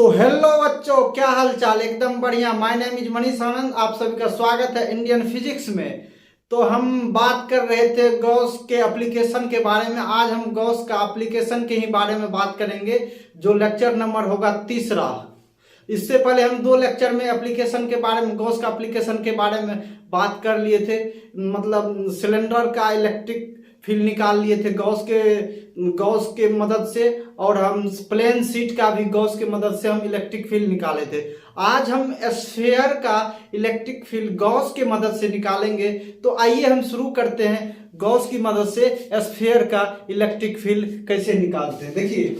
तो हेलो बच्चों, क्या हाल चाल। एकदम बढ़िया। माय नेम इज मनीष आनंद। आप सभी का स्वागत है इंडियन फिजिक्स में। तो हम बात कर रहे थे गॉस के एप्लीकेशन के बारे में। आज हम गॉस का एप्लीकेशन के ही बारे में बात करेंगे, जो लेक्चर नंबर होगा तीसरा। इससे पहले हम 2 लेक्चर में एप्लीकेशन के बारे में, गॉस का एप्लीकेशन के बारे में बात कर लिए थे। मतलब सिलेंडर का इलेक्ट्रिक फील्ड निकाल लिए थे गॉस के मदद से, और हम प्लेन शीट का भी गॉस के मदद से हम इलेक्ट्रिक फील्ड निकाले थे। आज हम स्फीयर का इलेक्ट्रिक फील्ड गॉस के मदद से निकालेंगे। तो आइए हम शुरू करते हैं गॉस की मदद से स्फीयर का इलेक्ट्रिक फील्ड कैसे निकालते हैं। देखिए,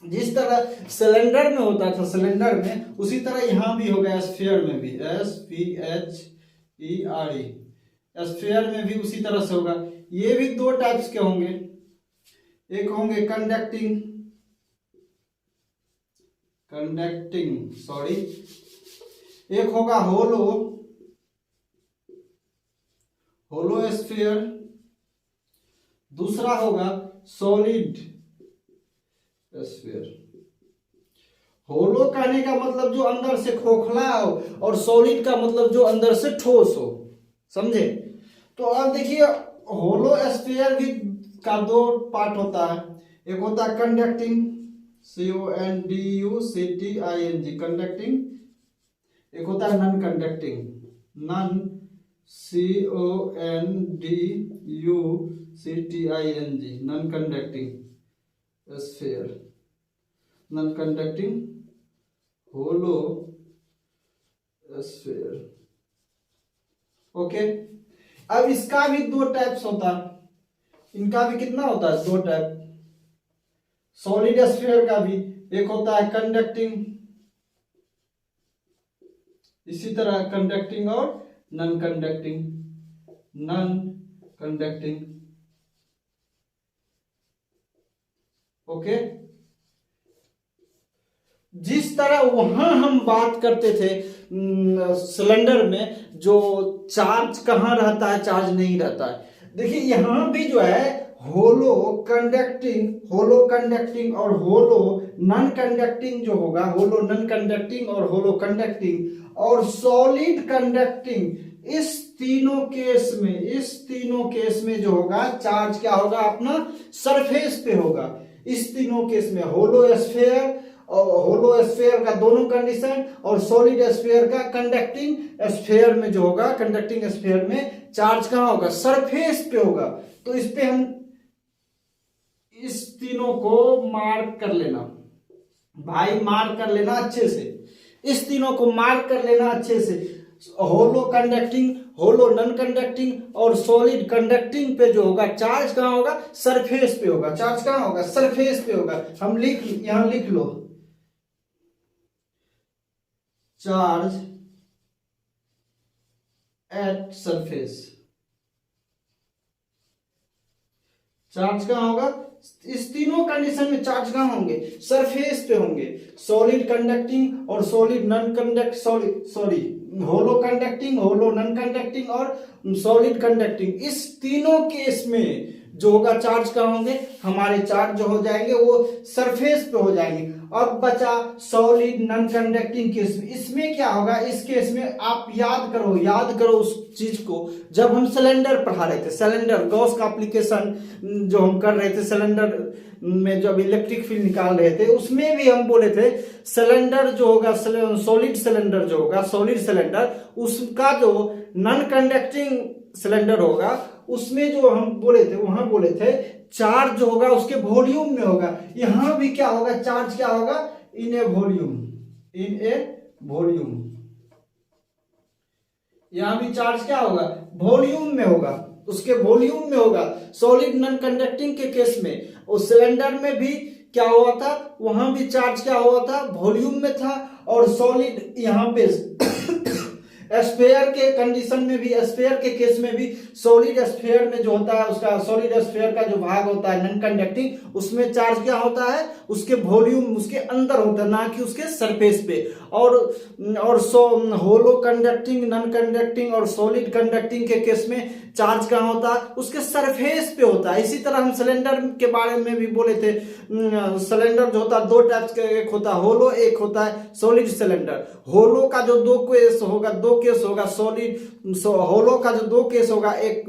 जिस तरह सिलेंडर में होता था, सिलेंडर में, उसी तरह यहां भी होगा स्फीयर में भी। SPHERE स्फीयर में भी उसी तरह से होगा। ये भी 2 टाइप्स के होंगे। एक होंगे कंडक्टिंग एक होगा होलो स्फीयर। दूसरा होगा सॉलिड स्फीयर। होलो कहने का मतलब जो अंदर से खोखला हो, और सॉलिड का मतलब जो अंदर से ठोस हो। समझे? तो अब देखिए, होलो स्फीयर भी का 2 पार्ट होता है। एक होता है कंडक्टिंग, CONDUCTING कंडक्टिंग। एक होता है non conducting, CONDUCTING non conducting sphere, non conducting hollow sphere. Okay, अब इसका भी 2 टाइप्स होता है। इनका भी कितना होता है? 2 टाइप। सॉलिड स्फीयर का भी एक होता है कंडक्टिंग, इसी तरह कंडक्टिंग और नॉन कंडक्टिंग। ओके, जिस तरह वहां हम बात करते थे सिलेंडर में, जो चार्ज कहाँ रहता है, चार्ज नहीं रहता है। देखिए, यहां भी जो है होलो कंडक्टिंग और होलो नॉन कंडक्टिंग जो होगा, होलो नॉन कंडक्टिंग और होलो कंडक्टिंग और सॉलिड कंडक्टिंग, इस तीनों केस में जो होगा, चार्ज क्या होगा? अपना सरफेस पे होगा। इस तीनों केस में होलो स्फीयर का दोनों कंडीशन, और सॉलिड स्फीयर का कंडक्टिंग स्फीयर में जो होगा, कंडक्टिंग स्फीयर में चार्ज कहां होगा? सरफेस पे होगा। तो इस पे हम इस तीनों को मार्क कर लेना भाई, मार्क कर लेना अच्छे से। इस तीनों को मार्क कर लेना अच्छे से। होलो कंडक्टिंग, होलो नॉन कंडक्टिंग और सॉलिड कंडक्टिंग पे जो होगा, चार्ज कहां होगा? सरफेस पे होगा। चार्ज कहां होगा? सरफेस पे होगा। हम यहां लिख लो, चार्ज एट सरफेस। चार्ज कहां होगा? इस तीनों कंडीशन में चार्ज कहां होंगे? सरफेस पे होंगे। सॉलिड कंडक्टिंग और सॉलिड नॉन कंडक्ट होलो कंडक्टिंग, होलो नॉन कंडक्टिंग और सॉलिड कंडक्टिंग, इस तीनों केस में जो होगा, चार्ज कहां होंगे? हमारे चार्ज जो हो जाएंगे वो सरफेस पे हो जाएंगे। अब बचा सॉलिड नॉन कंडक्टिंग केस में। इसमें क्या होगा? इस केस में आप याद करो उस चीज को, जब हम सिलेंडर पढ़ा रहे थे, सिलेंडर गॉस का एप्लीकेशन जो हम कर रहे थे, सिलेंडर में जब इलेक्ट्रिक फील्ड निकाल रहे थे, उसमें भी हम बोले थे सिलेंडर जो होगा, सॉलिड सिलेंडर जो होगा, सॉलिड सिलेंडर, उसका जो नॉन कंडक्टिंग सिलेंडर होगा, उसमें जो हम बोले थे, वहां बोले थे चार्ज जो होगा उसके वॉल्यूम में होगा। यहां भी क्या होगा? चार्ज क्या होगा? इन ए वॉल्यूम। यहां भी चार्ज क्या होगा? वॉल्यूम में होगा, उसके वॉल्यूम में होगा। सॉलिड नॉन कंडक्टिंग के केस में, उस सिलेंडर में भी क्या हुआ था? वहां भी चार्ज क्या हुआ था? वॉल्यूम में था। और सॉलिड यहां पे स्फेयर के कंडीशन में भी, स्फेयर के केस में भी सॉलिड स्फेयर में जो होता है उसका सॉलिड स्फेयर का जो भाग होता है नॉन कंडक्टिंग, उसमें चार्ज क्या होता है, उसके वॉल्यूम उसके अंदर होता है, ना कि उसके सरफेस पे। और होलो कंडक्टिंग, नॉन कंडक्टिंग और सॉलिड कंडक्टिंग के केस में चार्ज कहाँ होता है, उसके सरफेस पे होता है। इसी तरह हम सिलेंडर के बारे में भी बोले थे, सिलेंडर जो होता है दो टाइप्स का, एक होता है होलो, एक होता है सॉलिड सिलेंडर। होलो का जो दो केस होगा सॉलिड, होलो का जो दो केस होगा, एक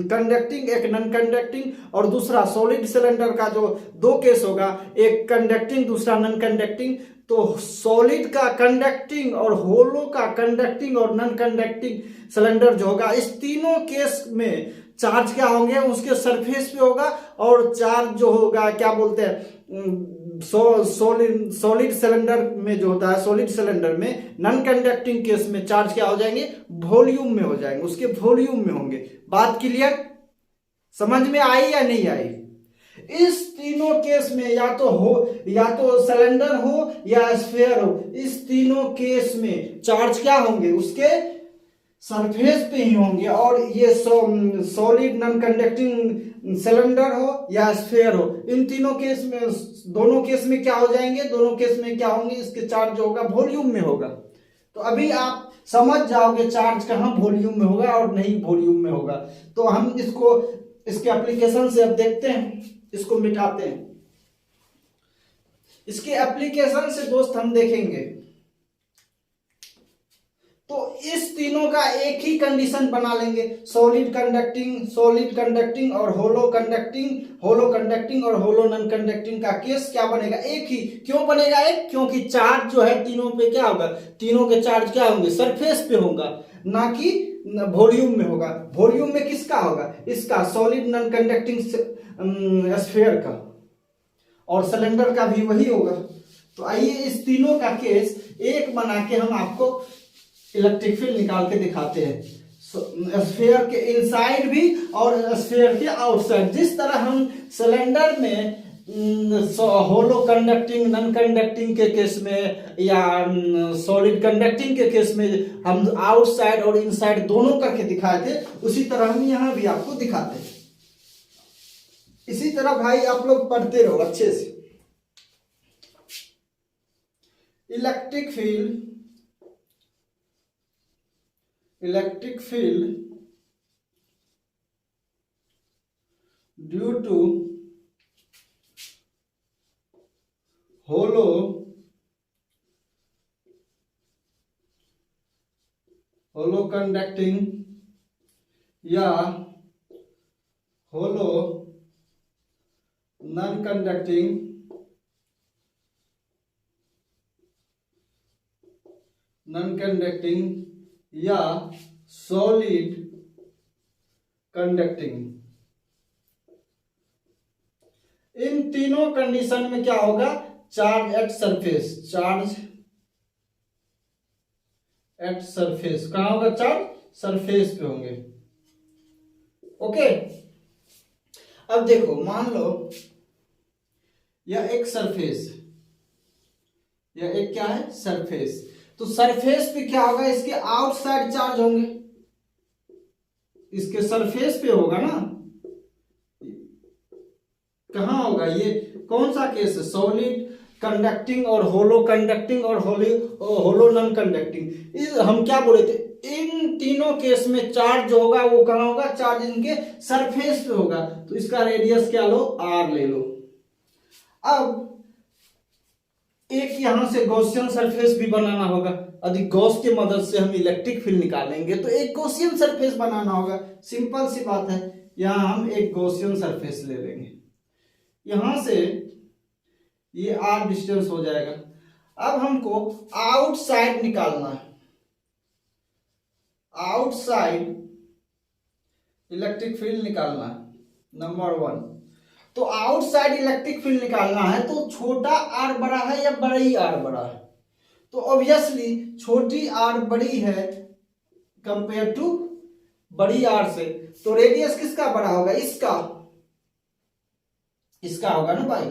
कंडक्टिंग एक नॉन कंडक्टिंग, और दूसरा सॉलिड सिलेंडर का जो दो केस होगा, एक कंडक्टिंग दूसरा नॉन कंडक्टिंग। तो सॉलिड का कंडक्टिंग और होलो का कंडक्टिंग और नॉन कंडक्टिंग सिलेंडर जो होगा, इस तीनों केस में चार्ज क्या होंगे, उसके सरफेस पे होगा। और चार्ज जो होगा क्या बोलते हैं, सॉलिड सिलेंडर में जो होता है, सॉलिड सिलेंडर में नॉन कंडक्टिंग केस में चार्ज क्या हो जाएंगे, वॉल्यूम में हो जाएंगे, उसके वॉल्यूम में होंगे। बात क्लियर, समझ में आई या नहीं आई? इस तीनों केस में या तो सिलेंडर हो या स्फीयर हो, इस तीनों केस में चार्ज क्या होंगे, उसके सरफेस पे ही होंगे। और ये सॉलिड नॉन कंडक्टिंग सिलेंडर हो या स्फीयर हो, इन तीनों केस में, दोनों केस में क्या हो जाएंगे, दोनों केस में क्या होंगे, इसके चार्ज जो होगा वॉल्यूम में होगा। तो अभी आप समझ जाओगे चार्ज कहाँ वॉल्यूम में होगा और नहीं वॉल्यूम में होगा। तो हम इसको, इसके एप्लीकेशन से अब देखते हैं, इसको मिटाते हैं। इसके एप्लीकेशन से दोस्त हम देखेंगे तो इस तीनों का एक ही कंडीशन बना लेंगे, सॉलिड कंडक्टिंग और होलो कंडक्टिंग और होलो नॉन कंडक्टिंग का केस क्या बनेगा, एक ही। क्यों बनेगा एक? क्योंकि चार्ज जो है तीनों पे क्या होगा, तीनों के चार्ज क्या होंगे, सरफेस पे होगा, ना कि वॉल्यूम में होगा। वॉल्यूम में किसका होगा, इसका सॉलिड नॉन कंडक्टिंग स्फीयर का, और सिलेंडर का भी वही होगा। तो आइए इस तीनों का केस एक बना के हम आपको इलेक्ट्रिक फील्ड निकाल के दिखाते हैं, स्फीयर के इनसाइड भी और स्फीयर के आउटसाइड। जिस तरह हम सिलेंडर में होलो कंडक्टिंग नॉन कंडक्टिंग के केस में या सॉलिड कंडक्टिंग के केस में हम आउटसाइड और इनसाइड दोनों करके दिखाए थे, उसी तरह हम यहां भी आपको दिखाते हैं। इसी तरह भाई आप लोग पढ़ते रहो अच्छे से। Electric field due to hollow conducting या होलो नॉन कंडक्टिंग या सॉलिड कंडक्टिंग, इन तीनों कंडीशन में क्या होगा, चार्ज एट सरफेस कहां होगा, चार्ज सरफेस पे होंगे। ओके, अब देखो मान लो यह एक सरफेस, यह एक क्या है, सरफेस। तो सरफेस पे क्या होगा, इसके आउटसाइड चार्ज होंगे, इसके सरफेस पे होगा ना, कहां होगा, ये कौन सा केस है, सॉलिड कंडक्टिंग और होलो होलो नॉन कंडक्टिंग। हम क्या बोले थे, इन तीनों केस में चार्ज जो होगा वो कहां होगा, चार्ज इनके सरफेस पे होगा। तो इसका रेडियस क्या लो, आर ले लो। अब एक यहां से गॉसियन सरफेस भी बनाना होगा, यदि गॉस की मदद से हम इलेक्ट्रिक फील्ड निकालेंगे तो एक गॉसियन सरफेस बनाना होगा। सिंपल सी बात है, यहां हम एक गॉसियन सरफेस ले लेंगे, यहां से ये आर डिस्टेंस हो जाएगा। अब हमको आउटसाइड निकालना है, आउटसाइड इलेक्ट्रिक फील्ड निकालना है, नंबर 1। तो आउटसाइड इलेक्ट्रिक फील्ड निकालना है तो छोटा आर बड़ा है या बड़ी आर बड़ा है, तो ऑब्वियसली छोटी आर बड़ी है कंपेयर टू बड़ी आर से। तो रेडियस किसका बड़ा होगा, इसका होगा ना भाई।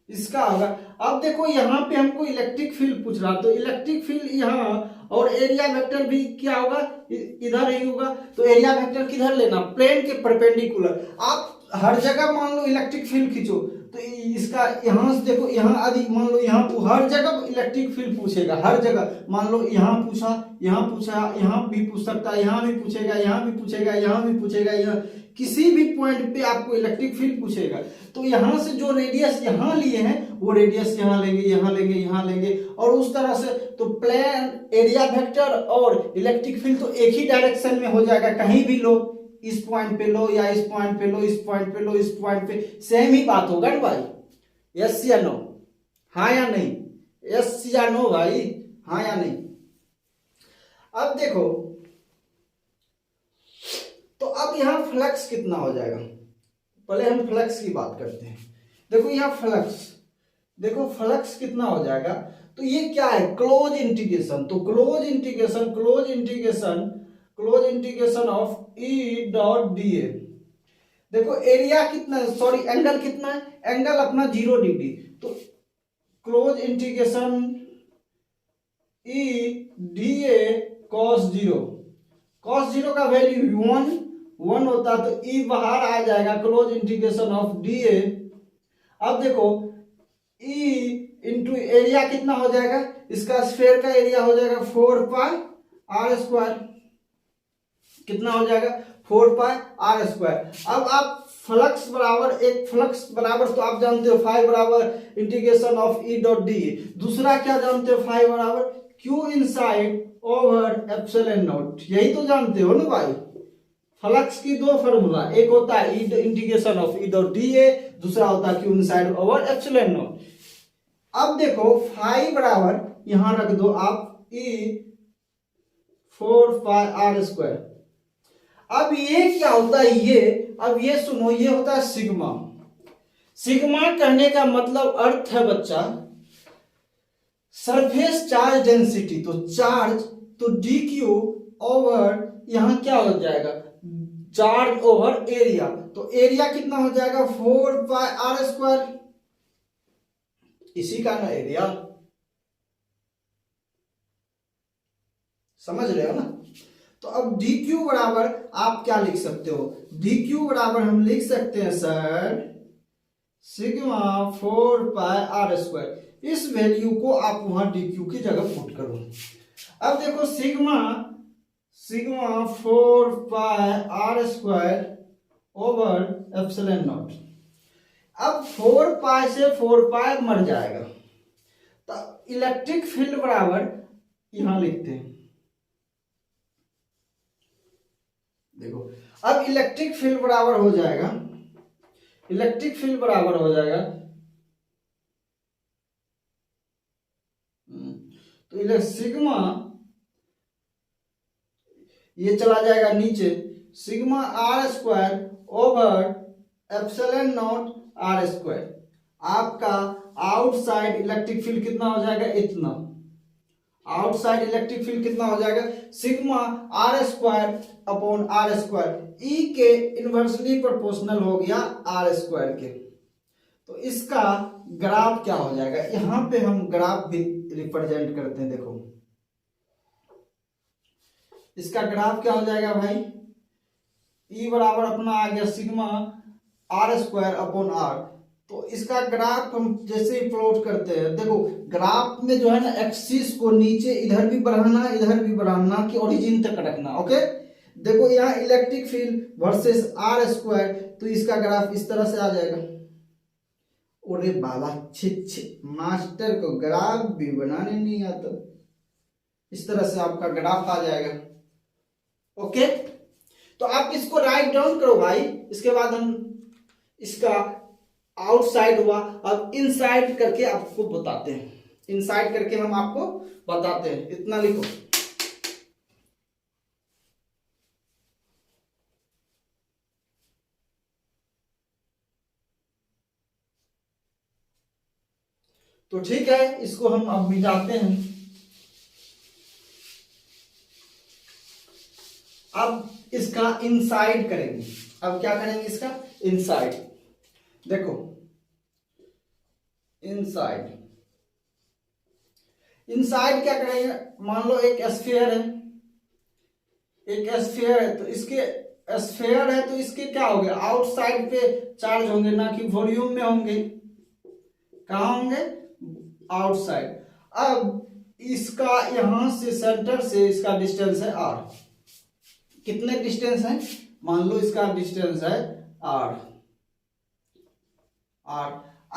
इसका होगा। अब देखो यहाँ पे हमको इलेक्ट्रिक फील्ड पूछ रहा, तो इलेक्ट्रिक फील्ड यहाँ और एरिया वेक्टर भी क्या होगा, इधर ही होगा। तो एरिया वेक्टर किधर लेना, प्लेन के परपेंडिकुलर। आप हर जगह मान लो इलेक्ट्रिक फील्ड खींचो, तो इसका यहाँ से देखो, यहाँ अधिक मान लो, यहाँ तो हर जगह इलेक्ट्रिक फील्ड पूछेगा, हर जगह। मान लो यहाँ पूछा, यहाँ पूछा, यहाँ भी पूछ सकता है, यहाँ भी पूछेगा, यहाँ भी पूछेगा, यहाँ भी पूछेगा, यहाँ किसी भी पॉइंट पे आपको इलेक्ट्रिक फील्ड पूछेगा। तो यहाँ से जो रेडियस यहाँ लिए हैं वो रेडियस यहाँ लेंगे, यहाँ लेंगे, यहाँ लेंगे, और उस तरह से। तो प्लेन, एरिया वेक्टर और इलेक्ट्रिक फील्ड तो एक ही डायरेक्शन में हो जाएगा, कहीं भी लो, इस पॉइंट पे लो या इस पॉइंट पे लो, इस पॉइंट पे लो, इस पॉइंट पे, सेम ही बात होगा ना भाई। यस या नो, हाँ या नहीं, यस या नो भाई, हाँ या नहीं। अब देखो, तो अब यहां फ्लक्स कितना हो जाएगा, पहले हम फ्लक्स की बात करते हैं। देखो यहाँ फ्लक्स, देखो फ्लक्स कितना हो जाएगा। तो ये क्या है, क्लोज इंटीग्रेशन। तो close integration of E dot D ए। देखो एरिया कितना है, सॉरी एंगल कितना है, एंगल अपना 0 डिग्री। तो close integration E D A cos 0, cos 0 का वैल्यू 1 होता, तो ई बाहर आ जाएगा, close integration of D A. अब देखो ई इंटू एरिया कितना हो जाएगा, इसका स्फेयर का एरिया हो जाएगा 4 पाई आर स्क्वायर। कितना हो जाएगा, 4 पाई आर स्क्वायर। अब आप फ्लक्स बराबर, एक फ्लक्स बराबर तो आप जानते हो, फाई बराबर integration of E dot D. दूसरा क्या जानते हो, फाई बराबर Q inside over epsilon not, यही तो जानते हो ना भाई। फ्लक्स की दो फॉर्मूला, एक होता है integration of E dot D ए, दूसरा होता है Q inside over epsilon naught. अब देखो फाई बराबर यहां रख दो आप ई 4 पाई आर स्क्वायर। अब ये क्या होता है, ये अब ये सुनो, ये होता है सिग्मा। सिग्मा कहने का मतलब अर्थ है बच्चा, सरफेस चार्ज डेंसिटी। तो चार्ज, तो डी क्यू ओवर यहां क्या हो जाएगा, चार्ज ओवर एरिया। तो एरिया कितना हो जाएगा, 4 पाई आर स्क्वायर, इसी का ना एरिया, समझ रहे हो ना। तो अब डी क्यू बराबर आप क्या लिख सकते हो, डी क्यू बराबर हम लिख सकते हैं sir sigma 4 pi are square. इस वैल्यू को आप वहां डी क्यू की जगह पुट करो। अब देखो sigma 4 pi are square over epsilon naught. अब 4 पाई से 4 पाई मर जाएगा, तो इलेक्ट्रिक फील्ड बराबर यहां लिखते हैं। देखो अब इलेक्ट्रिक फील्ड बराबर हो जाएगा, इलेक्ट्रिक फील्ड बराबर हो जाएगा, तो सिग्मा ये चला जाएगा नीचे, sigma are square over epsilon naught r square. आपका आउटसाइड इलेक्ट्रिक फील्ड कितना हो जाएगा, इतना। आउटसाइड इलेक्ट्रिक फील्ड कितना हो जाएगा, sigma are square upon R square, E के इनवर्सली प्रोपोर्शनल हो गया आर स्क्वायर के। तो इसका ग्राफ क्या हो जाएगा, यहां पे हम ग्राफ भी रिप्रेजेंट करते हैं। देखो इसका ग्राफ क्या हो जाएगा भाई, ई बराबर अपना आ गया sigma are square upon r. तो इसका ग्राफ हम जैसे ही प्लॉट करते हैं, देखो ग्राफ में जो है ना एक्सिस को नीचे इधर भी बढ़ाना, इधर भी बढ़ाना, कि ओरिजिन तक रखना। ओके, देखो यहाँ electric field versus r square, तो इसका ग्राफ इस तरह से आ जाएगा। अरे बाबा छे मास्टर को ग्राफ भी बनाने नहीं आता, इस तरह से आपका ग्राफ आ जाएगा। ओके, तो आप इसको राइट डाउन करो भाई, इसके बाद हम इसका आउटसाइड हुआ, अब इनसाइड करके आपको बताते हैं, इनसाइड करके हम आपको बताते हैं, इतना लिखो। तो ठीक है, इसको हम अब मिटाते हैं। अब इसका इनसाइड करेंगे, अब क्या करेंगे इसका इनसाइड। देखो इनसाइड। इनसाइड क्या करेंगे, मान लो एक स्फीयर है, एक स्फीयर है, तो इसके स्फीयर है तो इसके क्या होंगे, आउटसाइड पे चार्ज होंगे, ना कि वॉल्यूम में होंगे। कहाँ होंगे, आउटसाइड। अब इसका यहां से सेंटर से इसका डिस्टेंस है r। कितने डिस्टेंस है, मान लो इसका डिस्टेंस है r।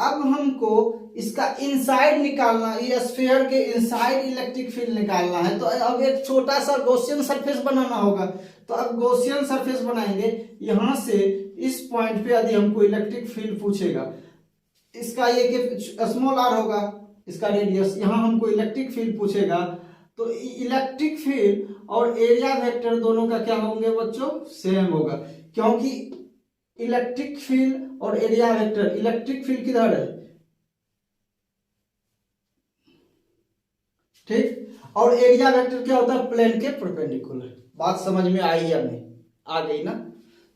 अब हमको इसका इनसाइड निकालना, ये स्फीयर के इनसाइड इलेक्ट्रिक फील्ड निकालना है। तो अब एक छोटा सा गॉसियन सरफेस बनाना होगा। तो अब गॉसियन सरफेस बनाएंगे, यहां से इस पॉइंट पे यदि हमको इलेक्ट्रिक फील्ड पूछेगा, इसका ये स्मॉल r होगा, इसका रेडियस, यहां हमको इलेक्ट्रिक फील्ड पूछेगा, तो इलेक्ट्रिक फील्ड और एरिया वेक्टर दोनों का क्या होंगे बच्चों, सेम होगा। क्योंकि इलेक्ट्रिक फील्ड और एरिया वेक्टर, इलेक्ट्रिक फील्ड किधर है, ठीक, और एरिया वेक्टर क्या होता है, प्लेन के परपेंडिकुलर। बात समझ में आई या नहीं, आ गई ना,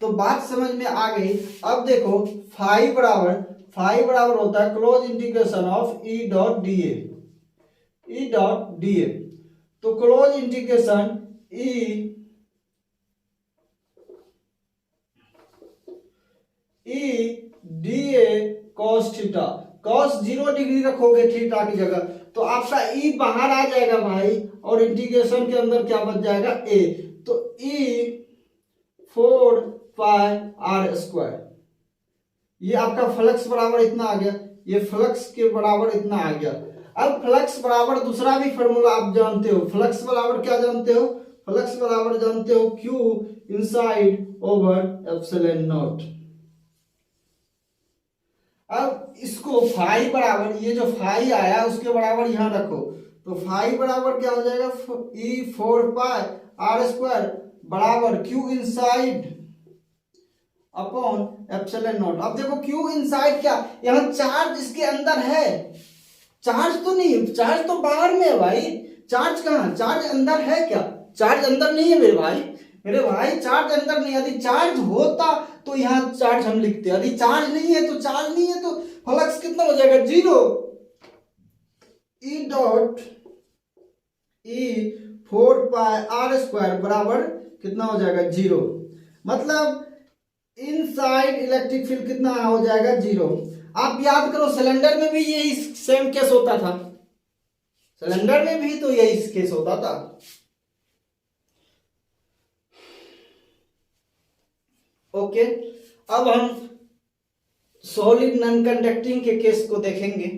तो बात समझ में आ गई। अब देखो फाई बराबर होता है close integration of E dot D A. तो close integration E D A cos theta, cos 0 degree रखोगे थीटा की जगह, तो आपका ई बाहर आ जाएगा भाई, और इंटीग्रेशन के अंदर क्या बच जाएगा, ए। तो ई 4 पाई आर स्क्वायर, ये आपका फ्लक्स बराबर इतना आ गया, ये फ्लक्स के बराबर इतना आ गया। अब फ्लक्स बराबर दूसरा भी फॉर्मूला आप जानते हो, फ्लक्स बराबर क्या जानते हो, फ्लक्स बराबर जानते हो Q inside over epsilon naught. अब इसको फाई बराबर, ये जो फाई आया उसके बराबर यहां रखो, तो फाई बराबर क्या हो जाएगा, ई 4 पाई आर स्क्वायर बराबर Q inside upon epsilon naught. अब देखो Q इनसाइड क्या, यहां चार्ज इसके अंदर है, चार्ज तो नहीं, चार्ज तो बाहर में है भाई। चार्ज कहां, चार्ज अंदर है क्या, चार्ज अंदर नहीं है मेरे भाई, चार्ज अंदर नहीं। यदि चार्ज होता तो यहां चार्ज हम लिखते, यदि चार्ज नहीं है तो चार्ज नहीं है, तो फ्लक्स कितना हो जाएगा, 0। E dot e 4 pi are square बराबर कितना हो जाएगा, 0। मतलब इनसाइड इलेक्ट्रिक फील्ड कितना हो जाएगा, 0। आप याद करो सिलेंडर में भी यही सेम केस होता था, सिलेंडर में भी तो यही केस होता था। ओके, अब हम सॉलिड नॉन कंडक्टिंग के केस को देखेंगे।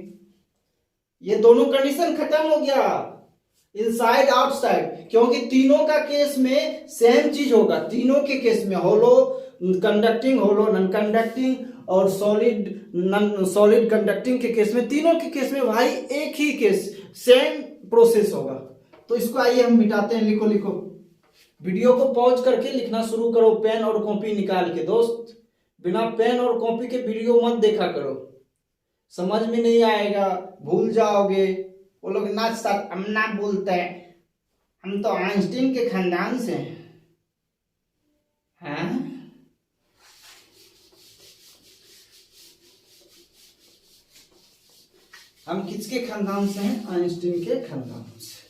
ये दोनों कंडीशन खत्म हो गया, इनसाइड आउटसाइड, क्योंकि तीनों का केस में सेम चीज होगा। तीनों के केस में होलो कंडक्टिंग, होलो नॉन कंडक्टिंग और सॉलिड कंडक्टिंग के केस में, तीनों के केस में भाई एक ही केस, सेम प्रोसेस होगा। तो इसको आइए हम मिटाते हैं, लिखो वीडियो को पॉज करके लिखना शुरू करो, पेन और कॉपी निकाल के। दोस्त बिना पेन और कॉपी के वीडियो मत देखा करो, समझ में नहीं आएगा, भूल जाओगे। वो लोग ना सर हम ना बोलते हैं, हम तो आइंस्टीन के खानदान से हैं। हम किसके खानदान से हैं, आइंस्टीन के खानदान से।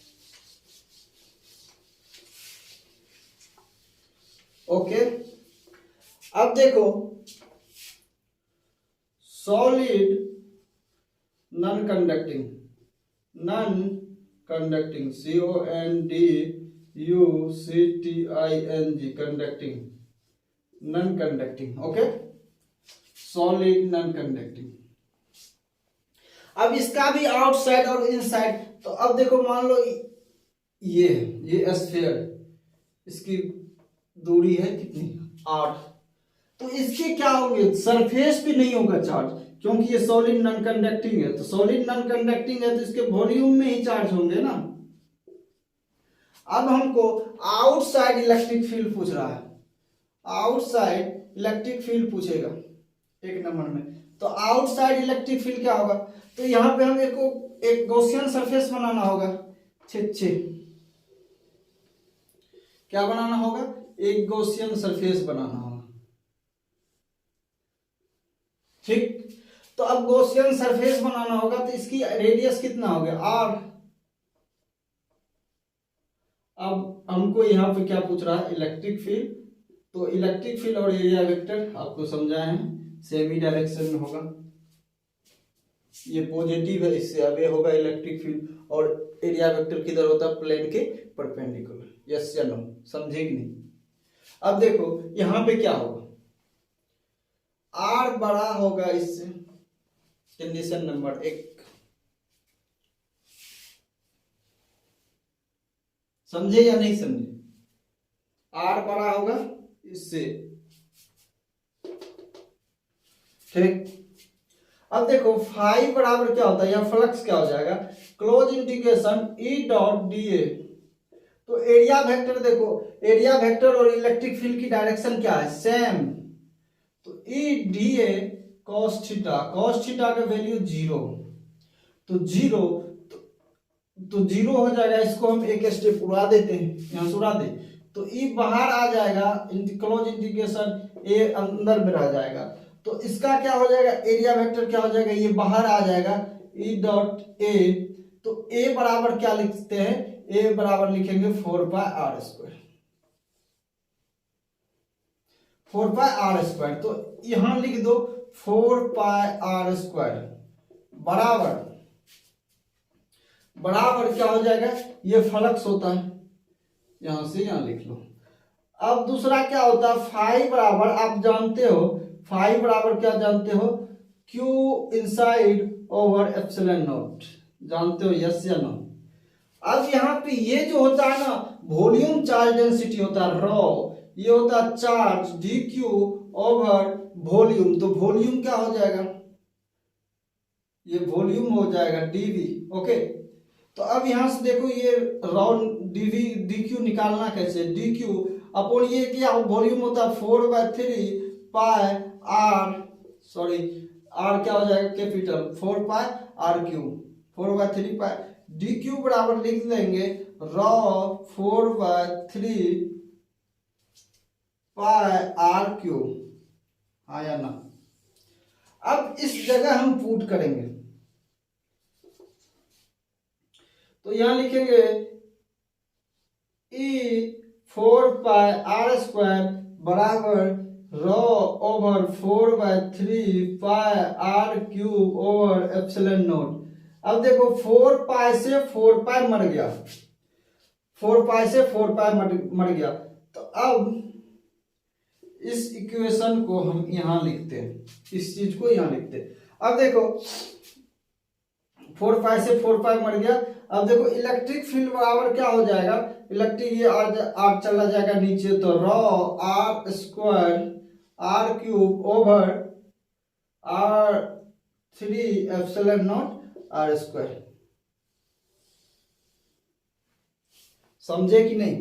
ओके, अब देखो solid non conducting CONDUCTING conducting, non conducting. Okay, solid non conducting. अब इसका भी आउटसाइड और इनसाइड, तो अब देखो मान लो ये स्फीयर, इसकी दूरी है कितनी, 8। तो इसके क्या होंगे, सरफेस पे नहीं होगा चार्ज, क्योंकि ये सॉलिड नॉन कंडक्टिंग है। तो सॉलिड नॉन कंडक्टिंग है तो इसके वॉल्यूम में ही चार्ज होंगे ना। अब हमको आउटसाइड इलेक्ट्रिक फील्ड पूछ रहा है, आउटसाइड इलेक्ट्रिक फील्ड पूछेगा 1 नंबर में। तो आउटसाइड इलेक्ट्रिक फील्ड क्या होगा, तो यहां पे हमें को एक गॉसियन सरफेस बनाना होगा, क्या बनाना होगा, एक गॉसियन सरफेस बनाना होगा, ठीक। तो अब गॉसियन सरफेस बनाना होगा तो इसकी रेडियस कितना हो गया r। अब हमको यहाँ पे क्या पूछ रहा है, इलेक्ट्रिक फील्ड। तो इलेक्ट्रिक फील्ड और एरिया वेक्टर आपको समझाए हैं, सेमी डायरेक्शन में होगा, ये पॉजिटिव है, इससे अवे होगा इलेक्ट्रिक फील्ड, और एरिया वेक्टर किधर होता है, प्लेन के परपेंडिकुलर। यस या नो, समझे कि नहीं। अब देखो यहां पे क्या होगा, r बड़ा होगा इससे, कंडीशन नंबर 1, समझे या नहीं समझे, r बड़ा होगा इससे, ठीक। अब देखो फाई बराबर क्या होता है, यहाँ फ्लक्स क्या हो जाएगा, close integration E dot D A. तो एरिया वेक्टर देखो, एरिया वेक्टर और इलेक्ट्रिक फील्ड की डायरेक्शन क्या है, सेम। तो ई D A cos theta, cos theta का वैल्यू 0, तो 0 तो 0 हो जाएगा, इसको हम एक स्टेप उड़ा देते हैं, यहाँ से उड़ा दे, तो ई बाहर आ जाएगा, क्लोज इंटीग्रेशन ए अंदर में रह जाएगा। तो इसका क्या हो जाएगा, एरिया वेक्टर क्या हो जाएगा, ये बाहर आ जाएगा, ई डॉट ए। तो ए बराबर क्या लिखते हैं, ए बराबर लिखेंगे 4πr², 4πr²। तो यहां लिख दो 4πr² बराबर, बराबर क्या हो जाएगा, ये फ्लक्स होता है, यहां से यहां लिख लो। अब दूसरा क्या होता है, फाई बराबर, आप जानते हो फाई बराबर क्या जानते हो, Q inside over epsilon not, जानते हो, यस या नो। अब यहाँ पे ये जो होता है ना, वॉल्यूम चार्ज डेंसिटी होता है रॉ, ये होता है चार्ज dq ओवर वॉल्यूम। तो वॉल्यूम क्या हो जाएगा, ये वॉल्यूम हो जाएगा dv, ओके। तो अब यहां से देखो ये रॉ dv dq निकालना कैसे, dq अपॉन ये क्या वॉल्यूम होता है 4/3 पाई r, सॉरी r क्या हो जाएगा कैपिटल, 4 पाई r³ 4/3 पाई, dq बराबर लिख लेंगे रॉ 4/3 पाई r³, हाँ या ना। अब इस जगह हम पुट करेंगे, तो यहां लिखेंगे e 4πr² बराबर रॉ ओवर 4/3 पाई r³ ओवर एप्सिलॉन नॉट। अब देखो 4 पाई से 4 पाई मर गया, 4 पाई से 4 पाई मर गया। तो अब इस इक्वेशन को हम यहां लिखते हैं, इस चीज को यहां लिखते हैं। अब देखो 4 पाई से 4 पाई मर गया। अब देखो इलेक्ट्रिक फील्ड बराबर क्या हो जाएगा, इलेक्ट्रिक ये आर चला जाएगा नीचे, तो raw r² r³ over r3 epsilon not r², समझे कि नहीं।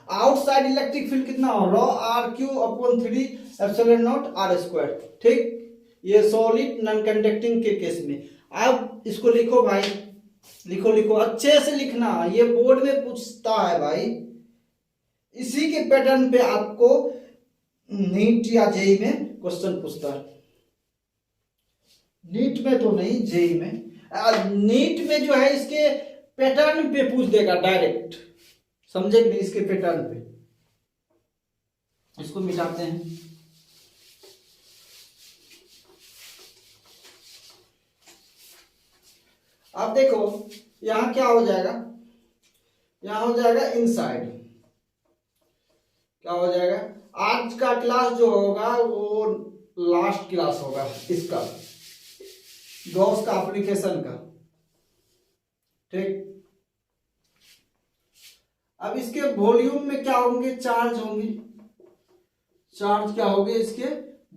आउटसाइड इलेक्ट्रिक फील्ड कितना हो, raw r³ upon 3 epsilon not r², ठीक। ये सॉलिड नॉन कंडक्टिंग के केस में। अब इसको लिखो भाई, लिखो लिखो अच्छे से लिखना, ये बोर्ड में पूछता है भाई, इसी के पैटर्न पे आपको नीट या जेई में क्वेश्चन पूछता है। नीट में तो नहीं, जेई में। नीट में जो है इसके पैटर्न पे पूछ देगा डायरेक्ट, समझे कि नहीं, इसके पैटर्न पे। इसको मिटाते हैं, अब देखो यहां क्या हो जाएगा, यहां हो जाएगा इनसाइड, क्या हो जाएगा, आज का क्लास जो होगा वो लास्ट क्लास होगा इसका, गॉस का एप्लीकेशन का, ठीक। अब इसके वॉल्यूम में क्या होंगे, चार्ज होंगे, चार्ज क्या होंगे इसके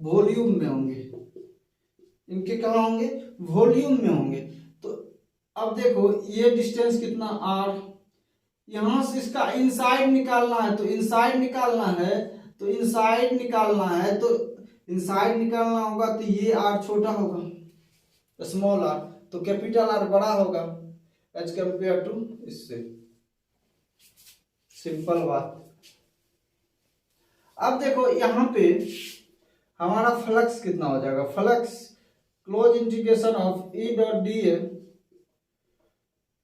वॉल्यूम में होंगे, इनके कहां होंगे, वॉल्यूम में होंगे। तो अब देखो ये डिस्टेंस कितना r, यहां से इसका इनसाइड निकालना है, तो इनसाइड निकालना है, तो इनसाइड निकालना है, तो इनसाइड निकालना होगा, तो ये r छोटा होगा, स्मॉल r, तो कैपिटल R बड़ा होगा एज कंपेयर टू इससे, सिंपल बात। अब देखो यहां पे हमारा फ्लक्स कितना हो जाएगा, flux close integration of E dot D A,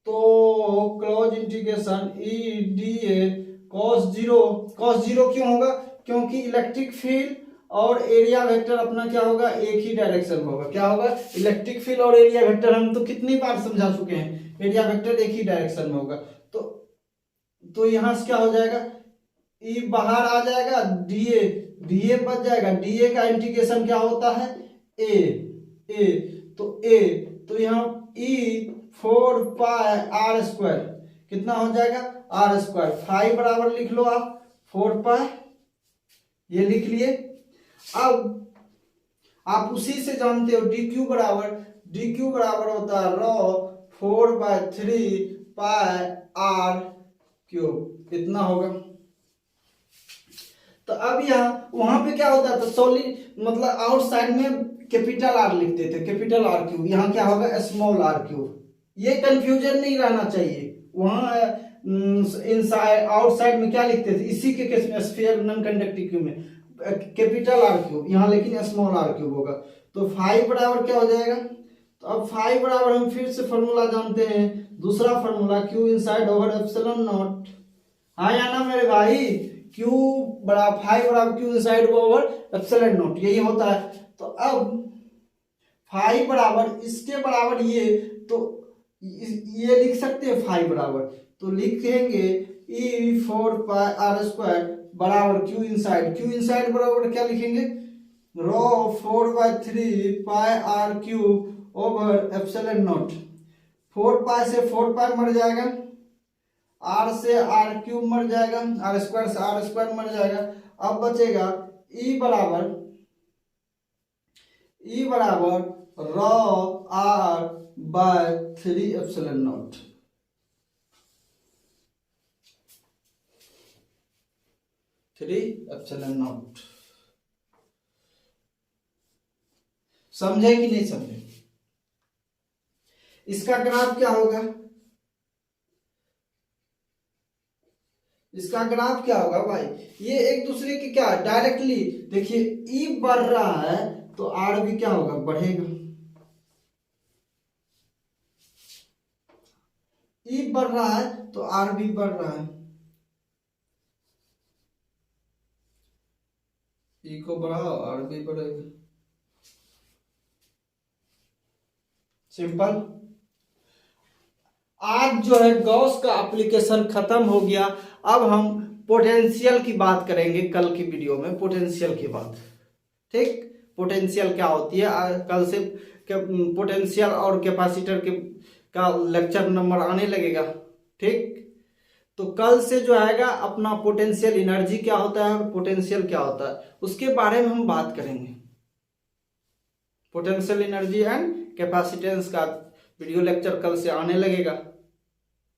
तो close integration E D A cos zero, cos zero क्यों होगा, क्योंकि इलेक्ट्रिक फील्ड और एरिया वेक्टर अपना क्या होगा, एक ही डायरेक्शन में होगा। क्या होगा, इलेक्ट्रिक फील्ड और एरिया वेक्टर हम तो कितनी बार समझा चुके हैं, एरिया वेक्टर एक ही डायरेक्शन में होगा। तो यहां से क्या हो जाएगा, ई बाहर आ जाएगा, डीए डीए बच जाएगा, डीए का इंटीग्रेशन क्या होता है, ए तो यहाँ ई 4 पाई आर स्क्वायर कितना हो जाएगा, आर स्क्वायर, फाइव बराबर लिख लो आप 4 पाई, ये लिख लिए। अब आप उसी से जानते हो डी क्यू बराबर होता है रो 4/3 पाई आर क्यूब, इतना होगा। तो अब यहाँ वहां पे क्या होता है, तो सॉलिड मतलब आउटसाइड में कैपिटल आर लिखते थे, कैपिटल आर क्यूब, यहाँ क्या होगा स्मॉल आर क्यूब। ये कंफ्यूजन नहीं रहना चाहिए, वहां इनसाइड आउटसाइड में क्या लिखते थे, इसी के केस में स्फीयर नॉन कंडक्टिव क्यूब में कैपिटल आर क्यूब, यहाँ लेकिन स्मॉल आर क्यूब होगा। तो 5 बराबर क्या हो जाएगा, तो अब 5 बराबर हम फिर से फॉर्मूला जानते हैं, दूसरा formula Q inside over epsilon not, हाँ या ना मेरे भाई, क्यू बराबर 5 बराबर Q inside over epsilon not, यही होता है। तो अब 5 बराबर इसके बराबर ये, तो ये लिख सकते हैं 5 बराबर, तो लिखेंगे ई 4 पाई आर स्क्वायर बराबर क्यू इनसाइड बराबर क्या लिखेंगे, rho 4/3 pi R cube over epsilon naught, 4 pi से 4 पाई मर जाएगा, आर से आर क्यूब मर जाएगा, आर स्क्वायर से आर स्क्वायर मर जाएगा। अब बचेगा ई बराबर रो आर बाय 3 एप्सिलॉन नॉट, समझे कि नहीं समझे। इसका ग्राफ क्या होगा, इसका ग्राफ क्या होगा भाई, ये एक दूसरे की क्या डायरेक्टली देखिए, ई बढ़ रहा है तो आर भी क्या होगा, बढ़ेगा, ई बढ़ रहा है तो आर भी बढ़ रहा है, ई को बढ़ाओ आर भी बढ़ेगा, सिंपल। आज जो है गॉस का एप्लीकेशन खत्म हो गया, अब हम पोटेंशियल की बात करेंगे कल की वीडियो में, पोटेंशियल की बात, ठीक, पोटेंशियल क्या होती है, कल से पोटेंशियल और कैपेसिटर के का लेक्चर नंबर आने लगेगा, ठीक। तो कल से जो आएगा अपना पोटेंशियल एनर्जी क्या होता है और पोटेंशियल क्या होता है उसके बारे में हम बात करेंगे, पोटेंशियल एनर्जी एंड कैपेसिटेंस का वीडियो लेक्चर कल से आने लगेगा,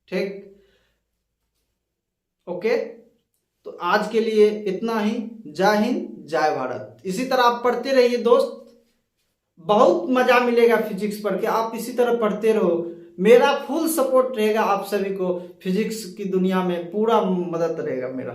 ठीक, ओके। तो आज के लिए इतना ही, जय हिंद जय भारत। इसी तरह आप पढ़ते रहिए दोस्त, बहुत मजा मिलेगा फिजिक्स पढ़ के, आप इसी तरह पढ़ते रहो, मेरा फुल सपोर्ट रहेगा आप सभी को, फिजिक्स की दुनिया में पूरा मदद रहेगा मेरा।